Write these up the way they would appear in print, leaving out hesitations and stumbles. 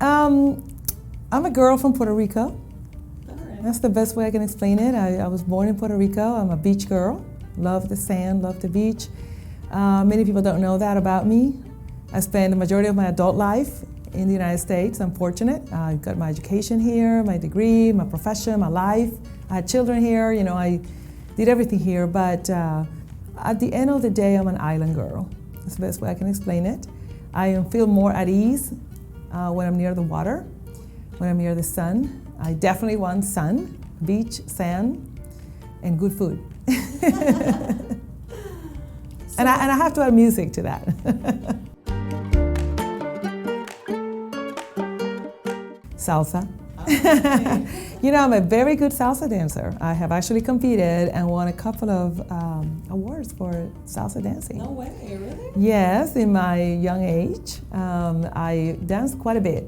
I'm a girl from Puerto Rico. All right. That's the best way I can explain it. I was born in Puerto Rico. I'm a beach girl. Love the sand, love the beach. Many people don't know that about me. I spent the majority of my adult life in the United States. I'm fortunate. I got my education here, my degree, my profession, my life. I had children here. You know, I did everything here. But at the end of the day, I'm an island girl. That's the best way I can explain it. I feel more at ease when I'm near the water, when I'm near the sun. I definitely want sun, beach, sand, and good food. And I have to add music to that. Salsa. Okay. You know, I'm a very good salsa dancer. I have actually competed and won a couple of awards for salsa dancing. No way, really? Yes, in my young age. I danced quite a bit.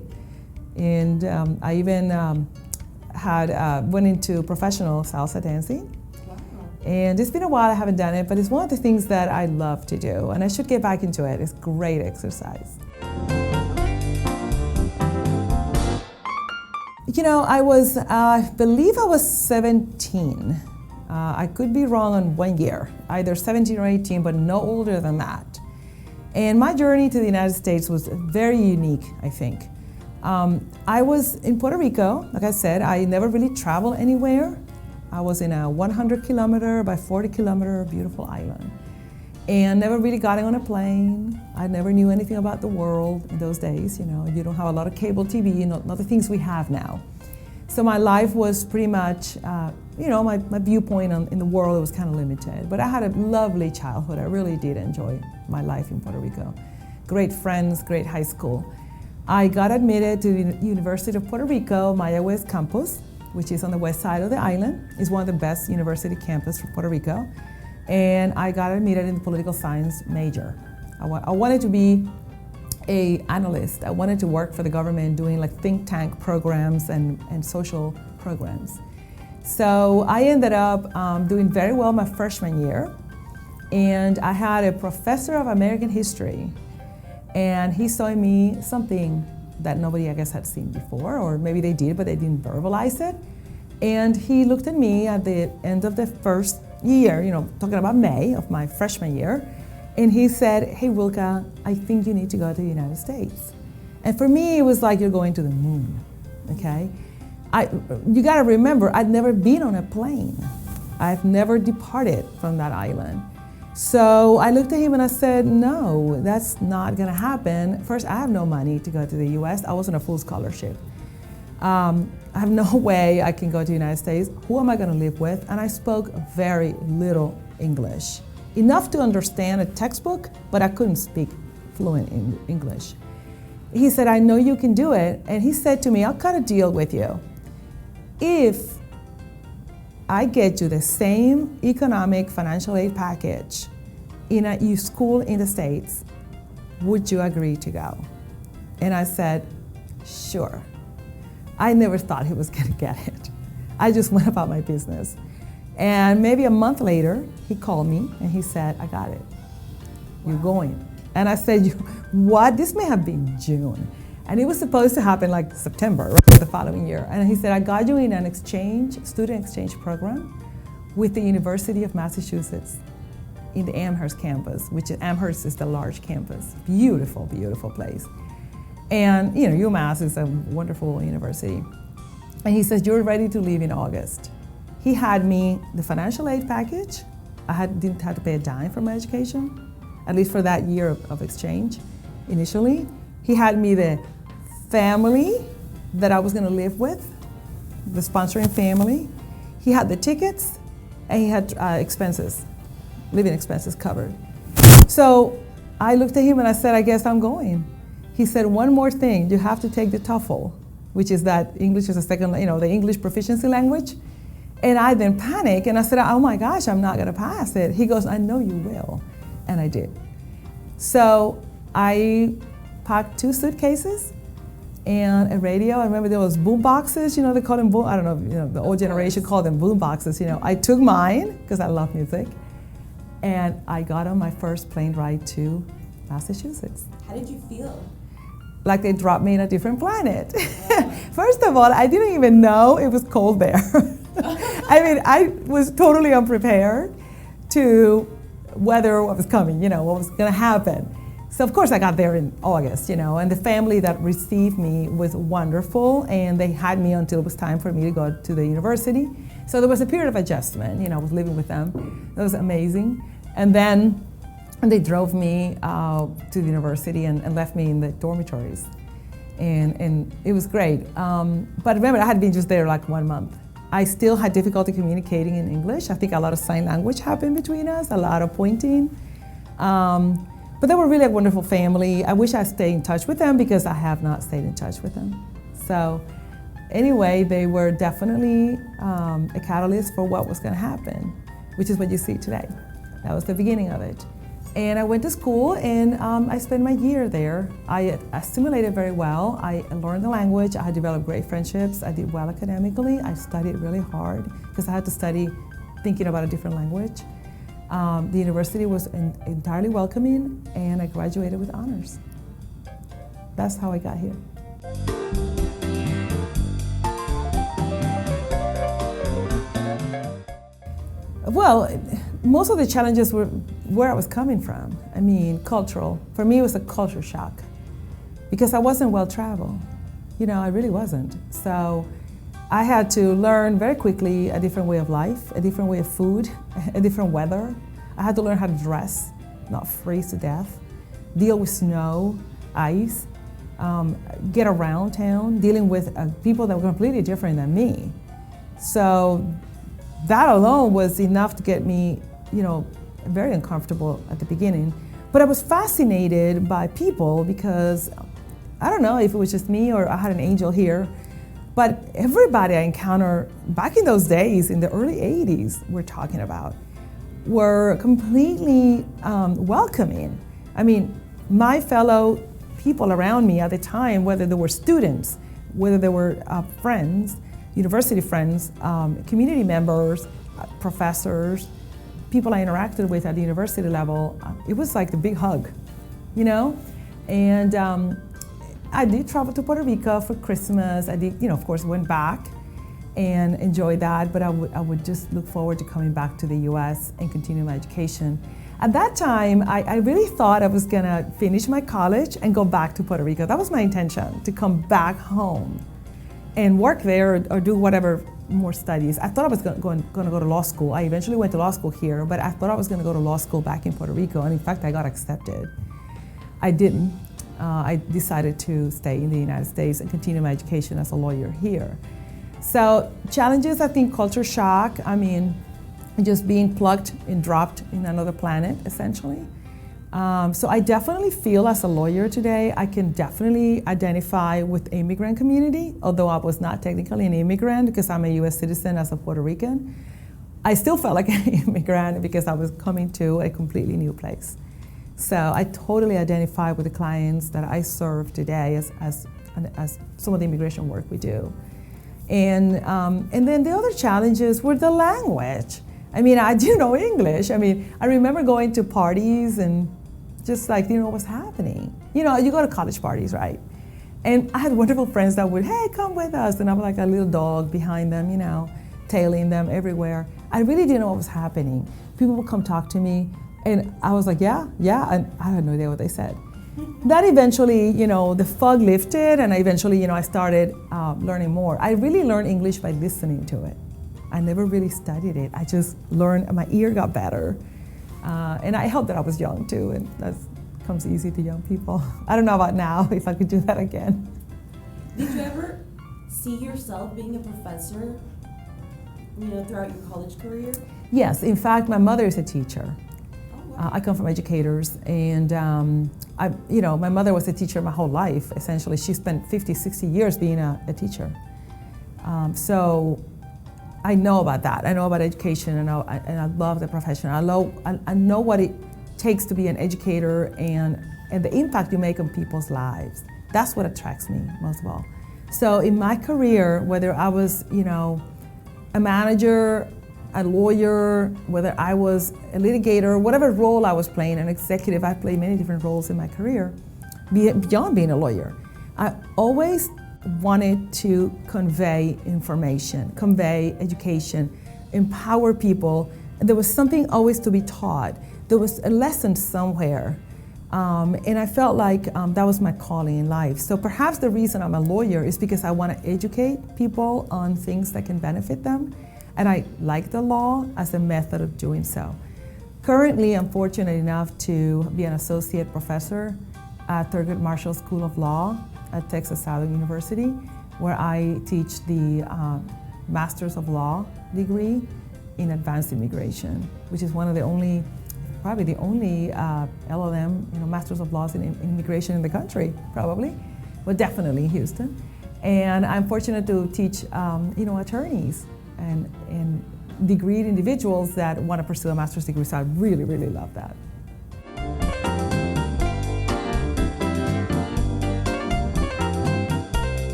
And I even went into professional salsa dancing. Wow. And it's been a while I haven't done it, but it's one of the things that I love to do. And I should get back into it. It's great exercise. You know, I believe I was 17. I could be wrong on 1 year, either 17 or 18, but no older than that. And my journey to the United States was very unique, I think. I was in Puerto Rico, like I said. I never really traveled anywhere. I was in a 100 kilometer by 40 kilometer beautiful island. And never really got on a plane. I never knew anything about the world in those days. You know, you don't have a lot of cable TV, not the things we have now. So my life was pretty much, you know, my viewpoint in the world was kind of limited. But I had a lovely childhood. I really did enjoy my life in Puerto Rico. Great friends, great high school. I got admitted to the University of Puerto Rico, Maya West campus, which is on the west side of the island. It's one of the best university campuses for Puerto Rico. And I got admitted in the political science major. I wanted to be an analyst. I wanted to work for the government doing like think tank programs and social programs. So I ended up doing very well my freshman year. And I had a professor of American history. And he saw in me something that nobody, I guess, had seen before, or maybe they did, but they didn't verbalize it. And he looked at me at the end of the first year, you know, talking about May of my freshman year, and he said, "Hey, Wilka, I think you need to go to the United States." And for me, it was like you're going to the moon, okay? You gotta remember, I'd never been on a plane. I've never departed from that island. So I looked at him and I said, no, that's not gonna happen. First, I have no money to go to the US. I was on a full scholarship. I have no way I can go to the United States. Who am I gonna live with? And I spoke very little English. Enough to understand a textbook, but I couldn't speak fluent in English. He said, I know you can do it. And he said to me, I'll cut a deal with you. If I get you the same economic financial aid package in a school in the States, would you agree to go? And I said, sure. I never thought he was gonna get it. I just went about my business. And maybe a month later, he called me and he said, I got it. You're going. And I said, what? This may have been June. And it was supposed to happen like September, right, the following year. And he said, I got you in an student exchange program with the University of Massachusetts in the Amherst campus, which Amherst is the large campus. Beautiful, beautiful place. And you know, UMass is a wonderful university. And he says, you're ready to leave in August. He had me the financial aid package. I didn't have to pay a dime for my education, at least for that year of exchange initially. He had me the family that I was gonna live with, the sponsoring family. He had the tickets, and he had expenses, living expenses covered. So I looked at him and I said, I guess I'm going. He said, one more thing, you have to take the TOEFL, which is that English is a second, you know, the English proficiency language. And I then panicked and I said, oh my gosh, I'm not gonna pass it. He goes, I know you will. And I did. So I packed 2 suitcases and a radio. I remember there was boom boxes, you know, they call them boom, I don't know, you know, the old generation called them boom boxes, you know. I took mine, because I love music, and I got on my first plane ride to Massachusetts. How did you feel? like they dropped me in a different planet. First of all, I didn't even know it was cold there. I mean, I was totally unprepared to weather what was coming, what was going to happen. So of course I got there in August, and the family that received me was wonderful, and they had me until it was time for me to go to the university. So there was a period of adjustment, I was living with them. That was amazing. And then they drove me to the university and left me in the dormitories. And it was great. But remember, I had been just there like 1 month. I still had difficulty communicating in English. I think a lot of sign language happened between us, a lot of pointing. But they were really a wonderful family. I wish I stayed in touch with them because I have not stayed in touch with them. So anyway, they were definitely a catalyst for what was going to happen, which is what you see today. That was the beginning of it. And I went to school, and I spent my year there. I assimilated very well. I learned the language. I developed great friendships. I did well academically. I studied really hard because I had to study thinking about a different language. The university was entirely welcoming, and I graduated with honors. That's how I got here. Well, most of the challenges were where I was coming from. I mean, cultural. For me, it was a culture shock because I wasn't well traveled. I really wasn't. So I had to learn very quickly a different way of life, a different way of food, a different weather. I had to learn how to dress, not freeze to death, deal with snow, ice, get around town, dealing with people that were completely different than me. So that alone was enough to get me, very uncomfortable at the beginning. But I was fascinated by people because I don't know if it was just me or I had an angel here, but everybody I encountered back in those days, in the early 80s, we're talking about, were completely welcoming. I mean, my fellow people around me at the time, whether they were students, whether they were friends, university friends, community members, professors, people I interacted with at the university level, it was like the big hug, And I did travel to Puerto Rico for Christmas. I did, of course, went back and enjoyed that, but I would just look forward to coming back to the US and continue my education. At that time, I really thought I was gonna finish my college and go back to Puerto Rico. That was my intention, to come back home and work there or do whatever more studies. I thought I was going to go to law school. I eventually went to law school here, but I thought I was going to go to law school back in Puerto Rico, and in fact, I got accepted. I didn't. I decided to stay in the United States and continue my education as a lawyer here. So challenges, I think, culture shock. I mean, just being plucked and dropped in another planet, essentially. So I definitely feel as a lawyer today, I can definitely identify with the immigrant community, although I was not technically an immigrant because I'm a US citizen as a Puerto Rican. I still felt like an immigrant because I was coming to a completely new place. So I totally identify with the clients that I serve today as some of the immigration work we do. And then the other challenges were the language. I mean, I do know English. I mean, I remember going to parties and just like, what's happening. You go to college parties, right? And I had wonderful friends that would, hey, come with us. And I was like a little dog behind them, tailing them everywhere. I really didn't know what was happening. People would come talk to me, and I was like, yeah, and I had no idea what they said. That eventually, the fog lifted, and eventually, I started learning more. I really learned English by listening to it. I never really studied it. I just learned, my ear got better. And I hope that I was young too, and that comes easy to young people. I don't know about now, if I could do that again. Did you ever see yourself being a professor, throughout your college career? Yes, in fact, my mother is a teacher. Oh, wow. I come from educators, and my mother was a teacher my whole life, essentially. She spent 50, 60 years being a teacher. So I know about that. I know about education, and I love the profession. I know what it takes to be an educator and the impact you make on people's lives. That's what attracts me most of all. So in my career, whether I was, a manager, a lawyer, whether I was a litigator, whatever role I was playing, an executive, I played many different roles in my career, beyond being a lawyer. I always wanted to convey information, convey education, empower people. There was something always to be taught. There was a lesson somewhere. And I felt like that was my calling in life. So perhaps the reason I'm a lawyer is because I want to educate people on things that can benefit them. And I like the law as a method of doing so. Currently, I'm fortunate enough to be an associate professor at Thurgood Marshall School of Law at Texas Southern University, where I teach the Masters of Law degree in Advanced Immigration, which is one of the only, probably the only LLM, Masters of Laws in immigration in the country, probably, but definitely in Houston. And I'm fortunate to teach, attorneys and degreed individuals that want to pursue a master's degree, so I really, really love that.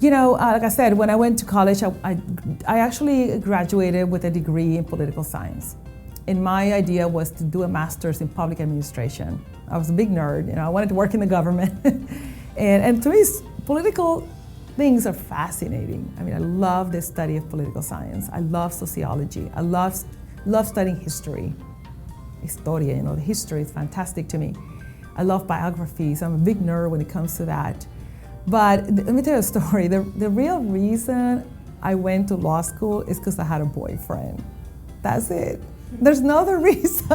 Like I said, when I went to college, I actually graduated with a degree in political science. And my idea was to do a master's in public administration. I was a big nerd, I wanted to work in the government. and to me, political things are fascinating. I mean, I love the study of political science. I love sociology. I love studying history. Historia, the history is fantastic to me. I love biographies. I'm a big nerd when it comes to that. But let me tell you a story. The real reason I went to law school is because I had a boyfriend. That's it. There's no other reason.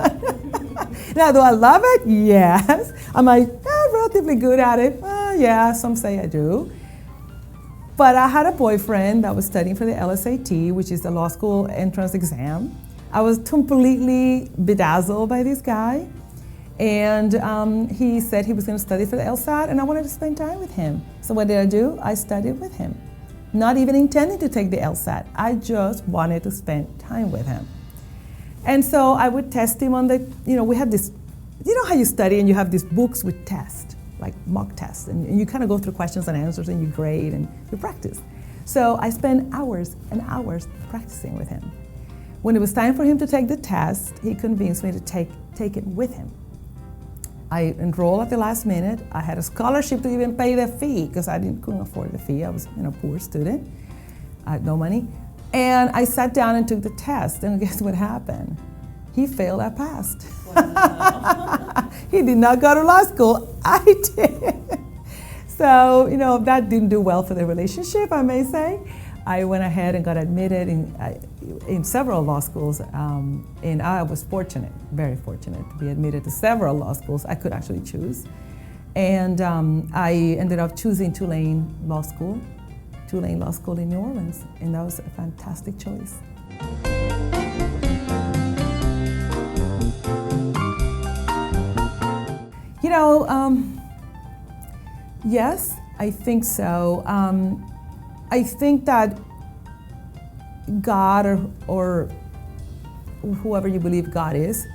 Now, do I love it? Yes. Am I relatively good at it? Yeah, some say I do. But I had a boyfriend that was studying for the LSAT, which is the law school entrance exam. I was completely bedazzled by this guy. And he said he was going to study for the LSAT, and I wanted to spend time with him. So what did I do? I studied with him. Not even intending to take the LSAT. I just wanted to spend time with him. And so I would test him on we have this, how you study and you have these books with tests, like mock tests, and you kind of go through questions and answers and you grade and you practice. So I spent hours and hours practicing with him. When it was time for him to take the test, he convinced me to take it with him. I enrolled at the last minute. I had a scholarship to even pay the fee because I couldn't afford the fee. I was a poor student. I had no money. And I sat down and took the test, and guess what happened? He failed, I passed. Wow. He did not go to law school, I did. So, that didn't do well for the relationship, I may say. I went ahead and got admitted in several law schools, and I was fortunate, very fortunate, to be admitted to several law schools. I could actually choose. And I ended up choosing Tulane Law School in New Orleans, and that was a fantastic choice. Yes, I think so. I think that God or whoever you believe God is,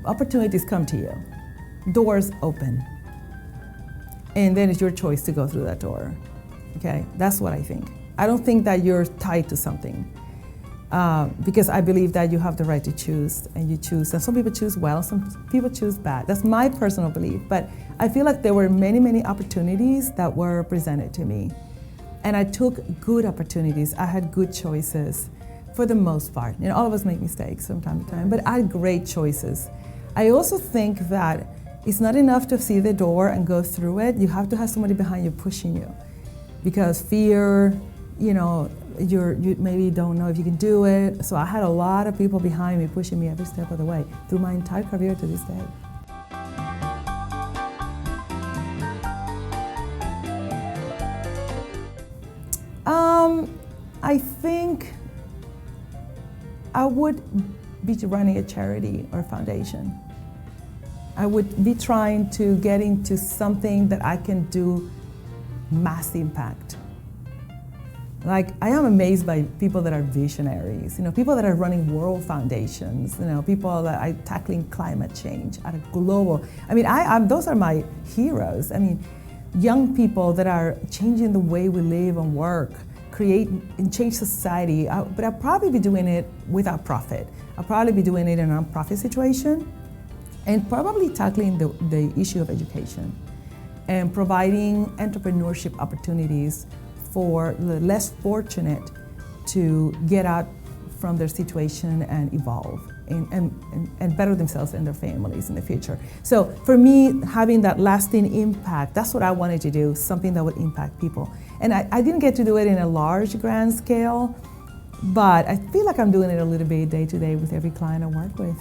opportunities come to you, doors open, and then it's your choice to go through that door. Okay, that's what I think. I don't think that you're tied to something because I believe that you have the right to choose, and you choose. And some people choose well, some people choose bad. That's my personal belief. But I feel like there were many, many opportunities that were presented to me. And I took good opportunities. I had good choices for the most part. All of us make mistakes from time to time, but I had great choices. I also think that it's not enough to see the door and go through it. You have to have somebody behind you pushing you. Because fear, you maybe don't know if you can do it. So I had a lot of people behind me pushing me every step of the way through my entire career to this day. I think I would be running a charity or foundation. I would be trying to get into something that I can do mass impact. Like, I am amazed by people that are visionaries, people that are running world foundations, people that are tackling climate change at a global. Those are my heroes. Young people that are changing the way we live and work, create and change society. But I'll probably be doing it without profit. I'll probably be doing it in a nonprofit situation, and probably tackling the issue of education. and providing entrepreneurship opportunities for the less fortunate to get out from their situation and evolve and better themselves and their families in the future. So for me, having that lasting impact, that's what I wanted to do, something that would impact people. And I didn't get to do it in a large, grand scale, but I feel like I'm doing it a little bit day to day with every client I work with.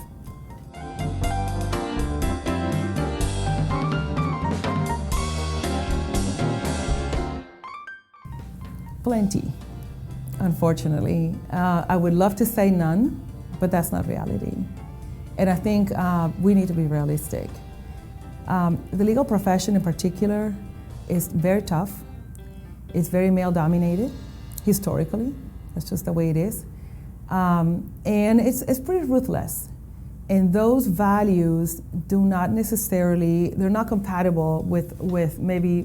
Plenty, unfortunately. I would love to say none, but that's not reality. And I think we need to be realistic. The legal profession in particular is very tough. It's very male-dominated, historically. That's just the way it is. And it's pretty ruthless. And those values do not necessarily, they're not compatible with maybe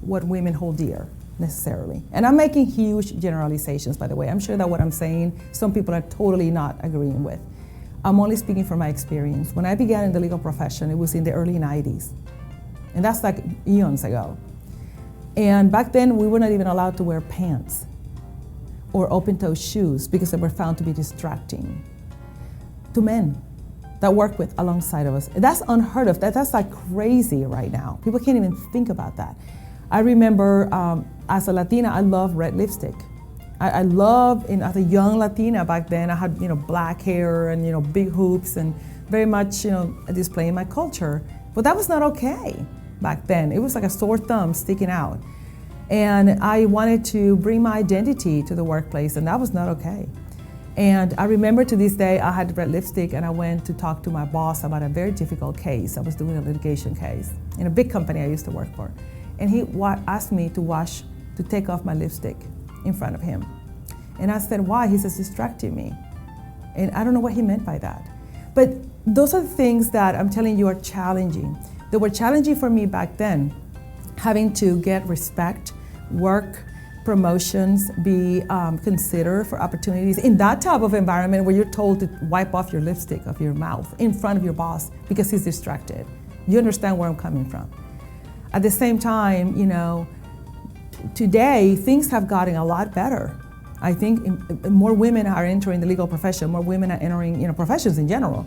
what women hold dear, necessarily. And I'm making huge generalizations, by the way. I'm sure that what I'm saying, some people are totally not agreeing with. I'm only speaking from my experience. When I began in the legal profession, it was in the early 90s. And that's like eons ago. And back then, we were not even allowed to wear pants or open-toe shoes because they were found to be distracting to men that work with alongside of us. That's unheard of. That's like crazy right now. People can't even think about that. I remember as a Latina, I love red lipstick. I love, as a young Latina back then, I had black hair and big hoops and very much displaying my culture. But that was not okay back then. It was like a sore thumb sticking out. And I wanted to bring my identity to the workplace, and that was not okay. And I remember to this day, I had red lipstick and I went to talk to my boss about a very difficult case. I was doing a litigation case in a big company I used to work for. And he asked me to take off my lipstick in front of him. And I said, why? He says, distracting me. And I don't know what he meant by that. But those are the things that I'm telling you are challenging. They were challenging for me back then, having to get respect, work, promotions, be considered for opportunities in that type of environment where you're told to wipe off your lipstick off your mouth in front of your boss because he's distracted. You understand where I'm coming from. At the same time, today things have gotten a lot better. I think more women are entering the legal profession, more women are entering professions in general,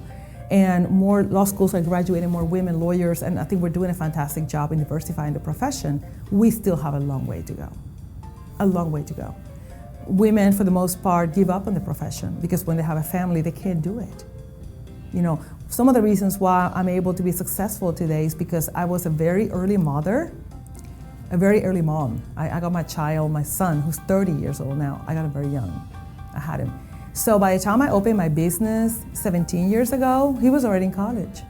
and more law schools are graduating more women lawyers, and I think we're doing a fantastic job in diversifying the profession. We still have a long way to go. A long way to go. Women, for the most part, give up on the profession because when they have a family, they can't do it. Some of the reasons why I'm able to be successful today is because I was a very early mother, a very early mom. I got my son, who's 30 years old now. I got him very young. I had him. So by the time I opened my business 17 years ago, he was already in college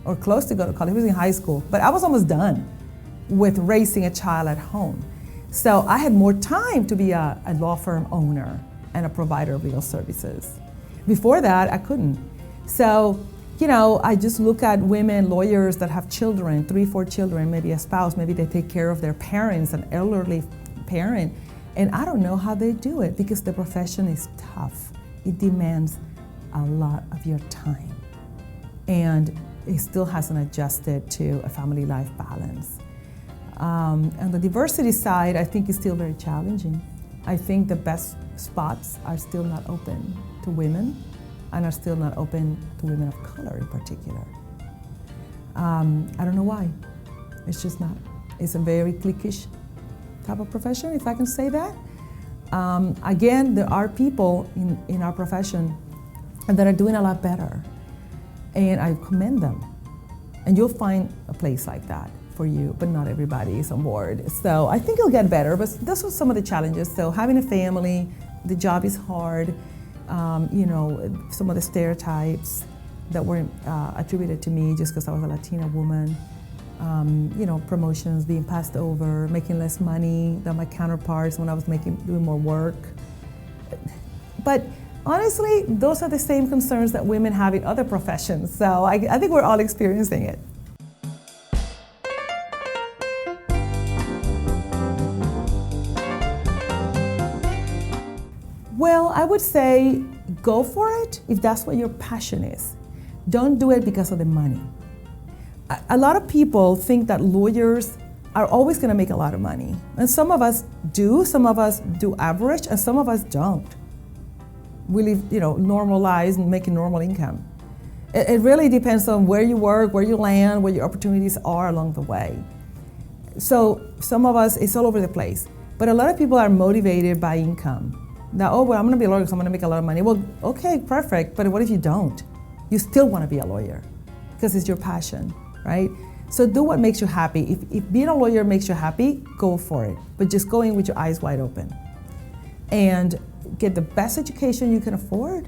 or close to go to college. He was in high school, but I was almost done with raising a child at home. So I had more time to be a law firm owner and a provider of legal services. Before that, I couldn't. So, I just look at women lawyers that have children, 3, 4 children, maybe a spouse, maybe they take care of their parents, an elderly parent, and I don't know how they do it because the profession is tough. It demands a lot of your time, and it still hasn't adjusted to a family life balance. On the diversity side, I think it's still very challenging. I think the best spots are still not open to women and are still not open to women of color in particular. I don't know why. It's just not. It's a very cliquish type of profession, if I can say that. Again, there are people in our profession that are doing a lot better, and I commend them. And you'll find a place like that for you, but not everybody is on board. So I think it'll get better, but those are some of the challenges. So having a family, the job is hard, some of the stereotypes that were attributed to me just because I was a Latina woman, promotions being passed over, making less money than my counterparts when I was doing more work. But honestly, those are the same concerns that women have in other professions. So I think we're all experiencing it. Well, I would say go for it if that's what your passion is. Don't do it because of the money. A lot of people think that lawyers are always going to make a lot of money. And some of us do average, and some of us don't. We live, normal lives and making normal income. It really depends on where you work, where you land, where your opportunities are along the way. So some of us, it's all over the place. But a lot of people are motivated by income. Now, I'm going to be a lawyer because I'm going to make a lot of money. Well, okay, perfect. But what if you don't? You still want to be a lawyer because it's your passion, right? So do what makes you happy. If being a lawyer makes you happy, go for it. But just go in with your eyes wide open. And get the best education you can afford.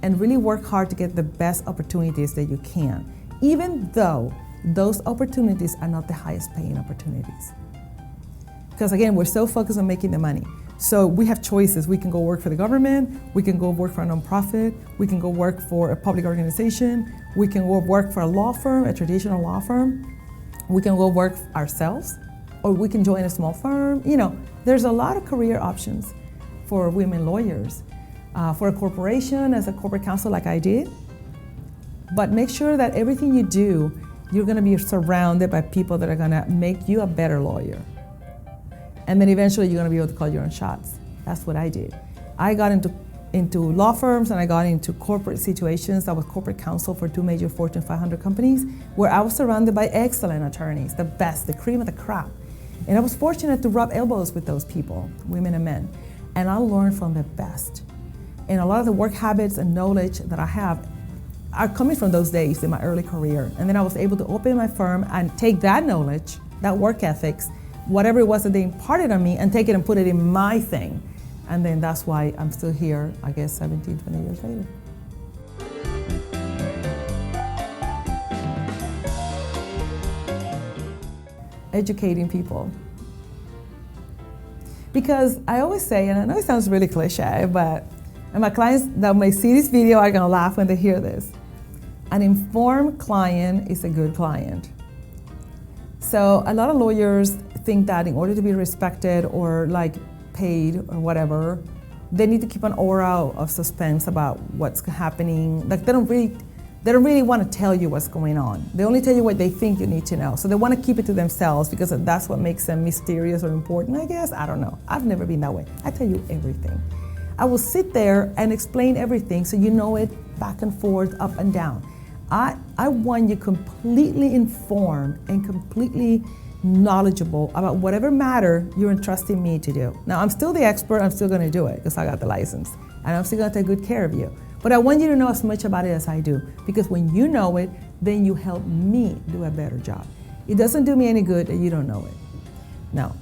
And really work hard to get the best opportunities that you can, even though those opportunities are not the highest paying opportunities. Because again, we're so focused on making the money. So we have choices. We can go work for the government, we can go work for a nonprofit, we can go work for a public organization, we can go work for a law firm, a traditional law firm, we can go work ourselves, or we can join a small firm. There's a lot of career options for women lawyers. For a corporation, as a corporate counsel like I did. But make sure that everything you do, you're going to be surrounded by people that are going to make you a better lawyer. And then eventually you're going to be able to call your own shots. That's what I did. I got into law firms and I got into corporate situations. I was corporate counsel for 2 major Fortune 500 companies where I was surrounded by excellent attorneys, the best, the cream of the crop. And I was fortunate to rub elbows with those people, women and men. And I learned from the best. And a lot of the work habits and knowledge that I have are coming from those days in my early career. And then I was able to open my firm and take that knowledge, that work ethics, whatever it was that they imparted on me, and take it and put it in my thing. And then that's why I'm still here, I guess 17, 20 years later. Educating people. Because I always say, and I know it sounds really cliche, and my clients that may see this video are going to laugh when they hear this. An informed client is a good client. So a lot of lawyers think that in order to be respected or paid or whatever, they need to keep an aura of suspense about what's happening. They don't really want to tell you what's going on. They only tell you what they think you need to know. So they want to keep it to themselves because that's what makes them mysterious or important, I guess. I don't know. I've never been that way. I tell you everything. I will sit there and explain everything so you know it back and forth, up and down. I want you completely informed and completely knowledgeable about whatever matter you're entrusting me to do. Now, I'm still the expert, I'm still going to do it because I got the license, and I'm still going to take good care of you. But I want you to know as much about it as I do, because when you know it, then you help me do a better job. It doesn't do me any good that you don't know it. No.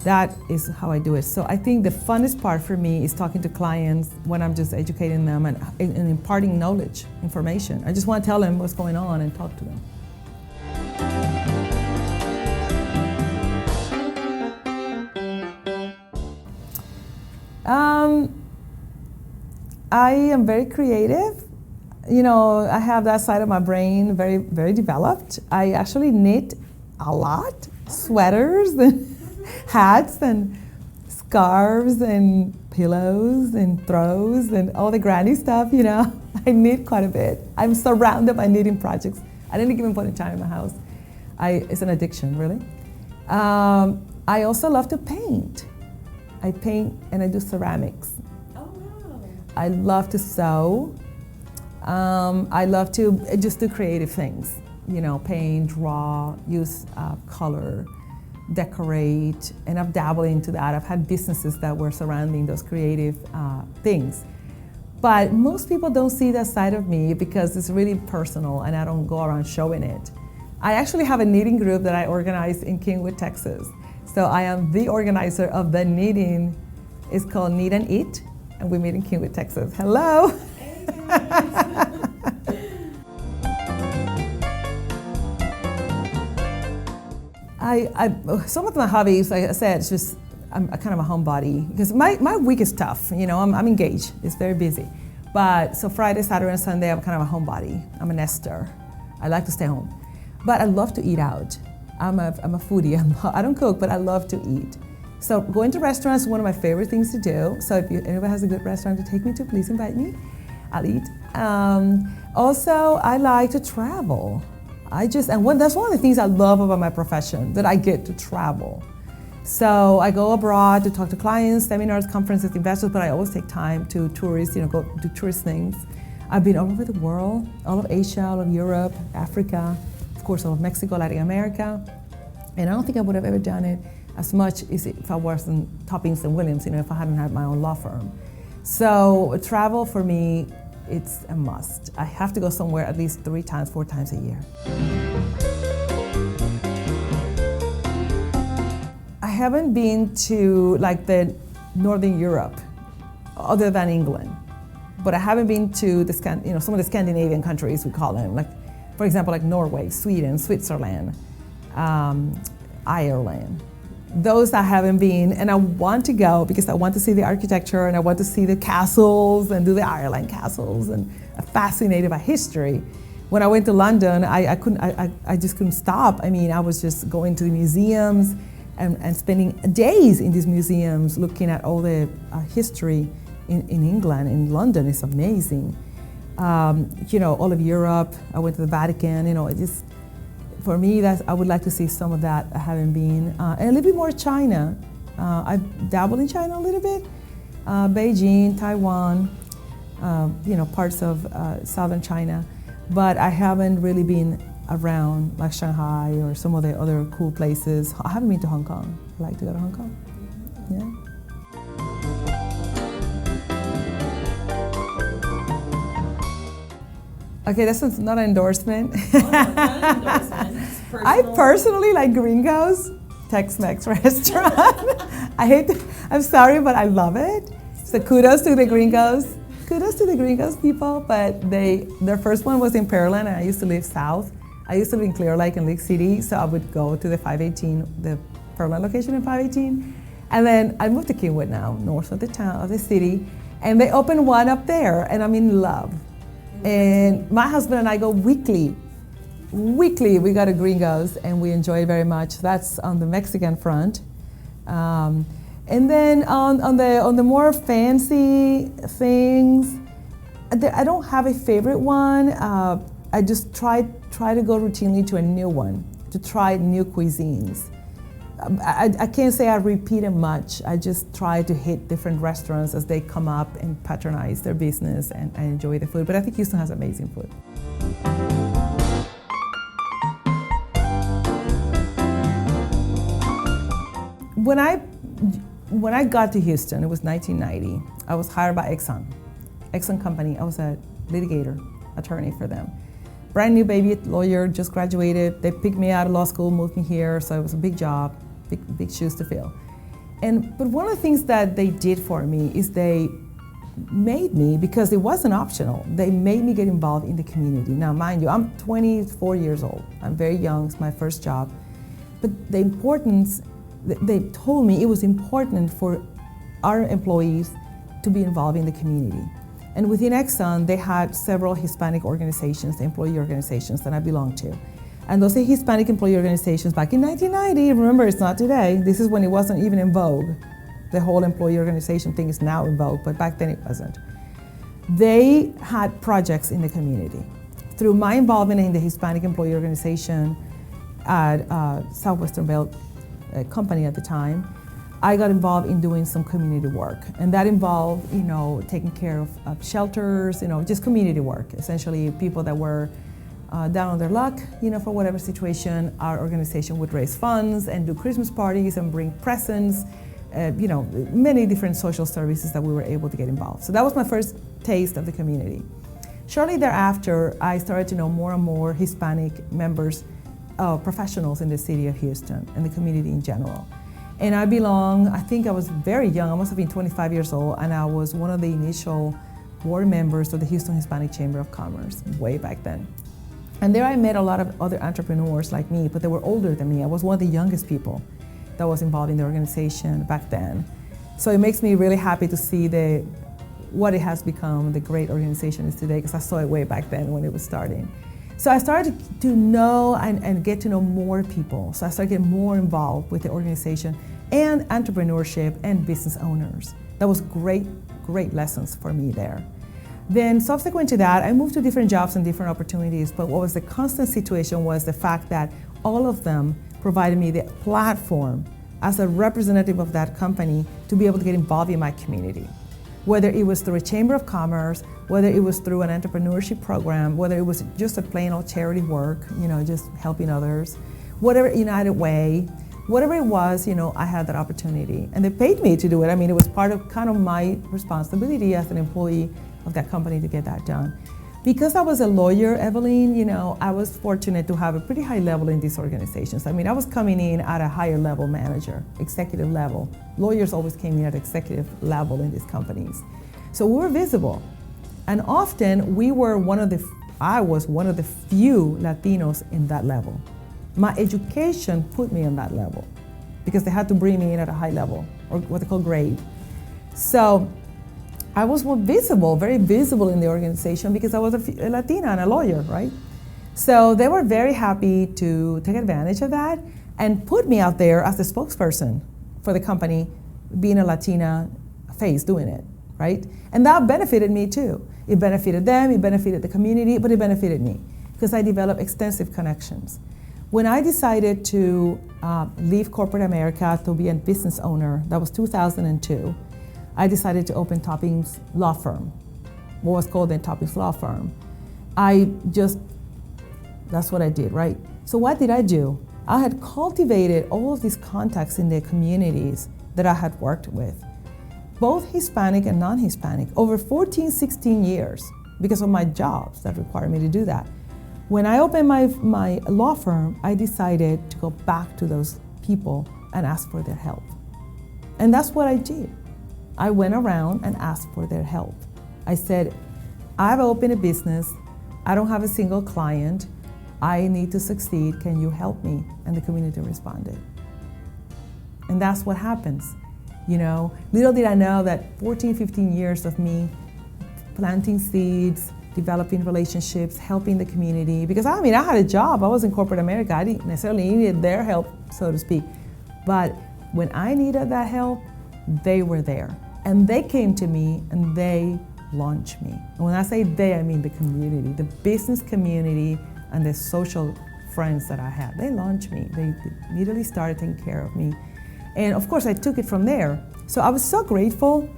That is how I do it. So I think the funnest part for me is talking to clients when I'm just educating them and imparting knowledge, information. I just want to tell them what's going on and talk to them. I am very creative. I have that side of my brain very, very developed. I actually knit a lot, sweaters and hats and scarves and pillows and throws and all the granny stuff, I knit quite a bit. I'm surrounded by knitting projects at any given point in time in my house. It's an addiction, really. I also love to paint. I paint and I do ceramics. Oh, wow. I love to sew. I love to just do creative things, paint, draw, use color, decorate, and I've dabbled into that. I've had businesses that were surrounding those creative things. But most people don't see that side of me because it's really personal and I don't go around showing it. I actually have a knitting group that I organize in Kingwood, Texas. So I am the organizer of the knitting. It's called Knit and Eat, and we meet in Kingwood, Texas. Hello. Hey guys. Some of my hobbies, like I said, it's just I'm kind of a homebody because my week is tough. I'm engaged. It's very busy. But so Friday, Saturday, and Sunday, I'm kind of a homebody. I'm a nester. I like to stay home. But I love to eat out. I'm a foodie. I don't cook, but I love to eat. So going to restaurants is one of my favorite things to do. So if anybody has a good restaurant to take me to, please invite me. I'll eat. Also, I like to travel. That's one of the things I love about my profession, that I get to travel. So I go abroad to talk to clients, seminars, conferences, investors, but I always take time to tourist, go do tourist things. I've been all over the world, all of Asia, all of Europe, Africa, of course, all of Mexico, Latin America. And I don't think I would have ever done it as much as if I wasn't Toppins and Williams, if I hadn't had my own law firm. So travel for me, it's a must. I have to go somewhere at least 3 times, 4 times a year. I haven't been to like the Northern Europe, other than England. But I haven't been to some of the Scandinavian countries, we call them, like, for example, like Norway, Sweden, Switzerland, Ireland. Those I haven't been, and I want to go because I want to see the architecture and I want to see the castles and do the Ireland castles, and I'm fascinated by history. When I went to London, I just couldn't stop. I mean, I was just going to the museums and spending days in these museums looking at all the history in England. In London, it's amazing. All of Europe. I went to the Vatican. For me, I would like to see some of that I haven't been. And a little bit more China. I've dabbled in China a little bit. Beijing, Taiwan, parts of southern China. But I haven't really been around like Shanghai or some of the other cool places. I haven't been to Hong Kong. I'd like to go to Hong Kong. Yeah. Okay, this is not an endorsement. Oh, no, it's not an endorsement. It's personal. I personally like Gringo's Tex-Mex restaurant. I'm sorry, but I love it. So kudos to the Gringos. Kudos to the Gringos people, but their first one was in Pearland, and I used to live south. I used to live in Clear Lake and Lake City, so I would go to the 518, the Pearland location in 518. And then I moved to Kingwood now, north of the city, and they opened one up there, and I'm in love. And my husband and I go weekly. Weekly, we go to Gringo's, and we enjoy it very much. That's on the Mexican front. And then on the more fancy things, I don't have a favorite one. I just try to go routinely to a new one, to try new cuisines. I can't say I repeat it much. I just try to hit different restaurants as they come up and patronize their business, and I enjoy the food. But I think Houston has amazing food. When I got to Houston, it was 1990. I was hired by Exxon Company. I was a litigator, attorney for them. Brand new baby lawyer, just graduated. They picked me out of law school, moved me here, so it was a big job, big shoes to fill. But one of the things that they did for me is they made me, because it wasn't optional, they made me get involved in the community. Now, mind you, I'm 24 years old. I'm very young, it's my first job. But the importance, they told me it was important for our employees to be involved in the community. And within Exxon, they had several Hispanic organizations, employee organizations that I belonged to. And those Hispanic employee organizations back in 1990, remember, it's not today. This is when it wasn't even in vogue. The whole employee organization thing is now in vogue, but back then it wasn't. They had projects in the community. Through my involvement in the Hispanic employee organization at Southwestern Bell company at the time, I got involved in doing some community work, and that involved, taking care of shelters, just community work. Essentially, people that were down on their luck, for whatever situation, our organization would raise funds and do Christmas parties and bring presents, many different social services that we were able to get involved. So that was my first taste of the community. Shortly thereafter, I started to know more and more Hispanic members, professionals in the city of Houston and the community in general. And I think I was very young, I must have been 25 years old, and I was one of the initial board members of the Houston Hispanic Chamber of Commerce, way back then. And there I met a lot of other entrepreneurs like me, but they were older than me. I was one of the youngest people that was involved in the organization back then. So it makes me really happy to see what it has become, the great organization is today, because I saw it way back then when it was starting. So I started to know and get to know more people. So I started getting more involved with the organization and entrepreneurship and business owners. That was great lessons for me there. Then subsequent to that, I moved to different jobs and different opportunities, but what was the constant situation was the fact that all of them provided me the platform as a representative of that company to be able to get involved in my community. Whether it was through a chamber of commerce, whether it was through an entrepreneurship program, whether it was just a plain old charity work, just helping others, whatever, United Way, whatever it was, I had that opportunity. And they paid me to do it. I mean, it was part of kind of my responsibility as an employee of that company to get that done. Because I was a lawyer, Evelyn, I was fortunate to have a pretty high level in these organizations. I mean, I was coming in at a higher level manager, executive level. Lawyers always came in at executive level in these companies. So we were visible. And often I was one of the few Latinos in that level. My education put me on that level because they had to bring me in at a high level, or what they call grade. So I was more visible, very visible in the organization because I was a Latina and a lawyer, right? So they were very happy to take advantage of that and put me out there as the spokesperson for the company, being a Latina face doing it, right? And that benefited me too. It benefited them, it benefited the community, but it benefited me because I developed extensive connections. When I decided to leave corporate America to be a business owner, that was 2002, I decided to open Toppins Law Firm, what was called then Toppins Law Firm. That's what I did, right? So what did I do? I had cultivated all of these contacts in the communities that I had worked with, both Hispanic and non-Hispanic, over 14, 16 years because of my jobs that required me to do that. When I opened my law firm, I decided to go back to those people and ask for their help. And that's what I did. I went around and asked for their help. I said, I've opened a business. I don't have a single client. I need to succeed. Can you help me? And the community responded. And that's what happens. Little did I know that 14, 15 years of me planting seeds, developing relationships, helping the community. Because I had a job. I was in corporate America. I didn't necessarily need their help, so to speak. But when I needed that help, they were there. And they came to me and they launched me. And when I say they, I mean the community, the business community and the social friends that I had. They launched me. They immediately started taking care of me. And of course, I took it from there. So I was so grateful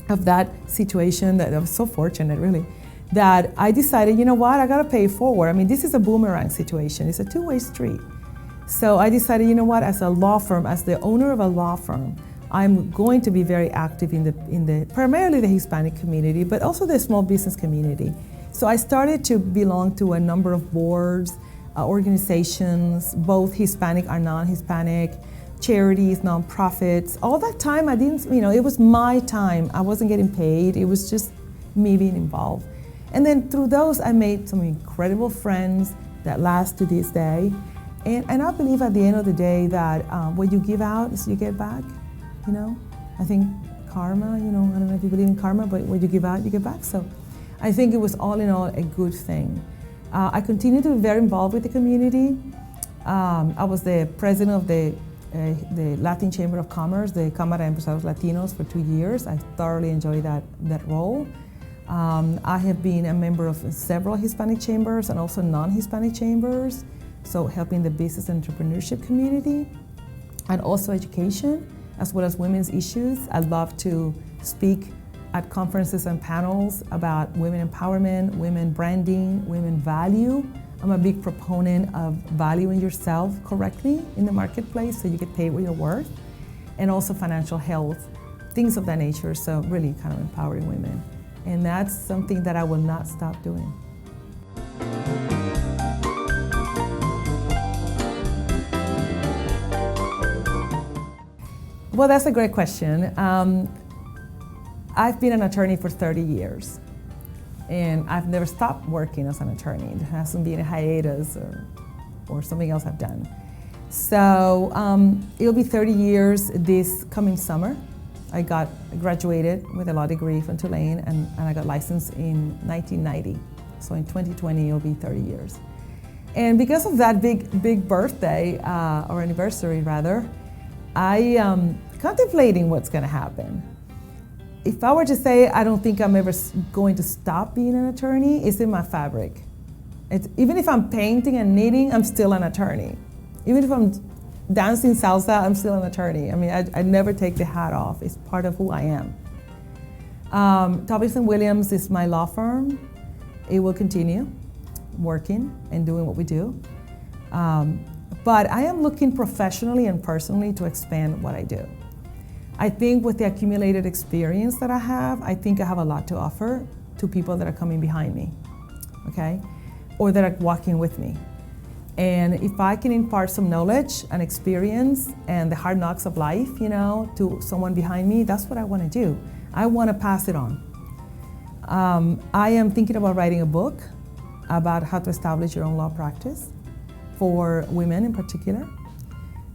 of that situation, that I was so fortunate, really, that I decided, you know what, I gotta pay it forward. This is a boomerang situation. It's a two-way street. So I decided, you know what, as a law firm, as the owner of a law firm, I'm going to be very active in the primarily the Hispanic community, but also the small business community. So I started to belong to a number of boards, organizations, both Hispanic or non-Hispanic, charities, nonprofits. All that time I didn't, it was my time. I wasn't getting paid. It was just me being involved. And then through those, I made some incredible friends that last to this day. And I believe at the end of the day that what you give out is you get back. I think karma, I don't know if you believe in karma, but what you give out, you get back. So I think it was all in all a good thing. I continued to be very involved with the community. I was the president of the Latin Chamber of Commerce, the Cámara de Empresarios Latinos, for 2 years. I thoroughly enjoyed that role. I have been a member of several Hispanic chambers and also non-Hispanic chambers, so helping the business and entrepreneurship community, and also education, as well as women's issues. I love to speak at conferences and panels about women empowerment, women branding, women value. I'm a big proponent of valuing yourself correctly in the marketplace so you get paid what you're worth, and also financial health, things of that nature, so really kind of empowering women. And that's something that I will not stop doing. Well, that's a great question. I've been an attorney for 30 years, and I've never stopped working as an attorney. There hasn't been a hiatus or something else I've done. So it'll be 30 years this coming summer. I graduated with a law degree from Tulane, and I got licensed in 1990. So in 2020, it'll be 30 years. And because of that big birthday, or anniversary rather, I am contemplating what's gonna happen. if I were to say I don't think I'm ever going to stop being an attorney, it's in my fabric. Even if I'm painting and knitting, I'm still an attorney. Even if I'm dancing salsa, I'm still an attorney. I mean, I never take the hat off. It's part of who I am. Toppins & Williams is my law firm. It will continue working and doing what we do. But I am looking professionally and personally to expand what I do. I think with the accumulated experience that I think I have a lot to offer to people that are coming behind me, okay? Or that are walking with me. And if I can impart some knowledge and experience and the hard knocks of life, to someone behind me, that's what I want to do. I want to pass it on. I am thinking about writing a book about how to establish your own law practice for women in particular.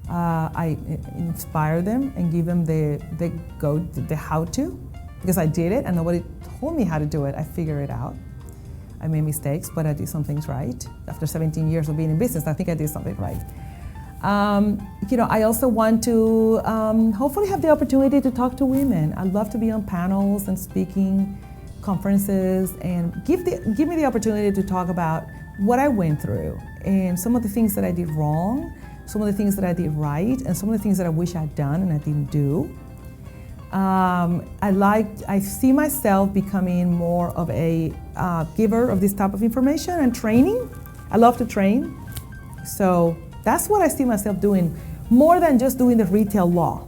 I inspire them and give them the how-to, because I did it and nobody told me how to do it. I figured it out. I made mistakes, but I did some things right. After 17 years of being in business, I think I did something right. I also want to hopefully have the opportunity to talk to women. I love to be on panels and speaking conferences and give me the opportunity to talk about what I went through and some of the things that I did wrong, some of the things that I did right, and some of the things that I wish I'd done and I didn't do. I see myself becoming more of a giver of this type of information and training. I love to train. So that's what I see myself doing, more than just doing the retail law.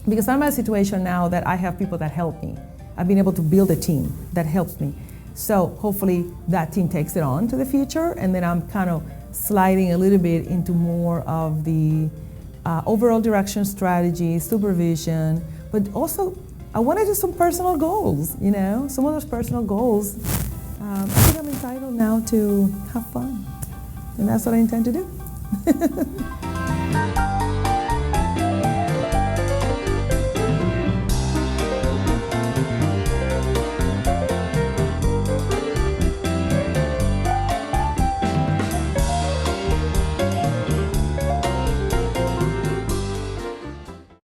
Because I'm in a situation now that I have people that help me. I've been able to build a team that helps me. So hopefully that team takes it on to the future, and then I'm kind of sliding a little bit into more of the overall direction, strategy, supervision, but also I want to do some personal goals, some of those personal goals. I think I'm entitled now to have fun, and that's what I intend to do.